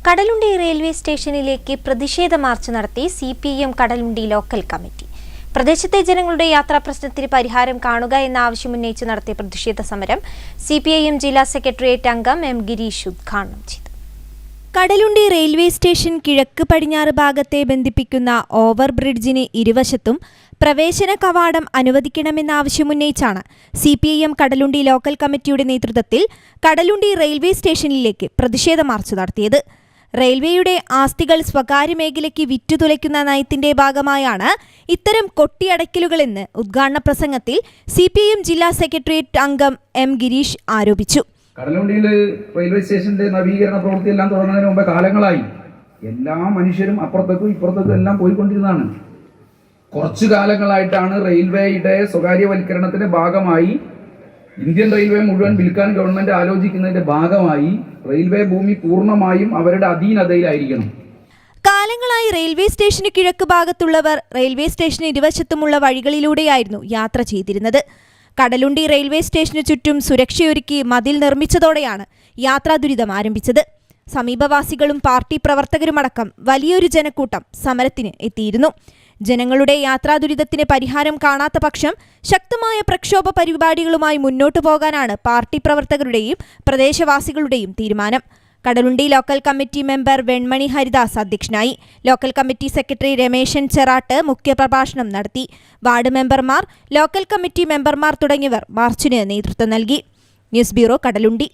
Kadalundi railway സ്റ്റേഷനിലേക്ക് പ്രതിഷേധ March നടത്തി CPM കടലുണ്ടി ലോക്കൽ കമ്മിറ്റി. പ്രദേശത്തെ ജനങ്ങളുടെ യാത്രാ പ്രശ്നത്തിന് പരിഹാരം കാണുക എന്ന ആവശ്യമുന്നയിച്ച് നടത്തിയ പ്രതിഷേധ സമരം CPIM ജില്ലാ സെക്രട്ടേറിയറ്റ് അംഗം M. ഗിരീഷ് ഉദ്ഘാടനം ചെയ്തു. കടലുണ്ടി റെയിൽവേ സ്റ്റേഷൻ കിഴക്ക് പടിഞ്ഞാറ് ഭാഗത്തെ ബന്ധിപ്പിക്കുന്ന ഓവർ ബ്രിഡ്ജിന് ഇരുവശത്തും പ്രവേശന കവാടം അനുവദിക്കണമെന്ന ആവശ്യമുന്നയിച്ചാണ് CPIM കടലുണ്ടി ലോക്കൽ കമ്മിറ്റിയുടെ നേതൃത്വത്തിൽ കടലുണ്ടി റെയിൽവേ സ്റ്റേഷനിലേക്ക് പ്രതിഷേധ മാർച്ച് നടത്തിയത്. റെയിൽവേയുടെ ആസ്തികൾ സ്വകാര്യ മേഖലയ്ക്ക് വിറ്റുതുലയ്ക്കുന്ന നയത്തിന്റെ ഭാഗമായാണ് ഇത്തരം കൊട്ടിയടയ്ക്കലുകളെന്ന് ഉദ്ഘാടന പ്രസംഗത്തിൽ CPIM ജില്ലാ സെക്രട്ടേറിയറ്റ് അംഗം M. ഗിരീഷ് ആരോപിച്ചു. കടലുണ്ടിയിൽ റെയിൽവേ സ്റ്റേഷന്റെ നവീകരണ പ്രവൃത്തി എല്ലാം തുടങ്ങുന്നതിന് മുമ്പ് കാലങ്ങളായി എല്ലാ മനുഷ്യരും അപ്പുറത്തേക്കും ഇപ്പുറത്തേക്കും എല്ലാം പോയിക്കൊണ്ടിരുന്നതാണ്. കുറച്ചു കാലങ്ങളായിട്ടാണ് റെയിൽവേയുടെ സ്വകാര്യവൽക്കരണത്തിന്റെ ഭാഗമായി ഇന്ത്യൻ റെയിൽവേ മുഴുവൻ വിൽക്കാൻ ഗവൺമെന്റ് ആലോചിക്കുന്നതിന്റെ ഭാഗമായി റെയിൽവേ ഭൂമി പൂർണ്ണമായും അവരുടെ അധീനതയിലായിരിക്കണം. കാലങ്ങളായി റെയിൽവേ സ്റ്റേഷന് കിഴക്ക് ഭാഗത്തുള്ളവർ റെയിൽവേ സ്റ്റേഷന് ഇരുവശത്തുമുള്ള വഴികളിലൂടെയായിരുന്നു യാത്ര ചെയ്തിരുന്നത്. കടലുണ്ടി റെയിൽവേ സ്റ്റേഷനു ചുറ്റും സുരക്ഷയൊരുക്കി മതിൽ നിർമ്മിച്ചതോടെയാണ് യാത്രാ ദുരിതം ആരംഭിച്ചത്. സമീപവാസികളും പാർട്ടി പ്രവർത്തകരുമടക്കം വലിയൊരു ജനക്കൂട്ടം സമരത്തിന് എത്തിയിരുന്നു. ജനങ്ങളുടെ യാത്രാ ദുരിതത്തിന് പരിഹാരം കാണാത്ത പക്ഷം ശക്തമായ പ്രക്ഷോഭ പരിപാടികളുമായി മുന്നോട്ടു പോകാനാണ് പാർട്ടി പ്രവർത്തകരുടെയും പ്രദേശവാസികളുടെയും തീരുമാനം. Kadalundi local committee member Venmani Haridas അധ്യക്ഷനായി. Local committee secretary Rameshan Cheratt മുഖ്യപ്രഭാഷണം നടത്തി. വാർഡ് മെമ്പർമാർ, ലോക്കൽ കമ്മിറ്റി മെമ്പർമാർ തുടങ്ങിയവർ മാർച്ചിന് നേതൃത്വം നൽകി. News bureau, Kadalundi.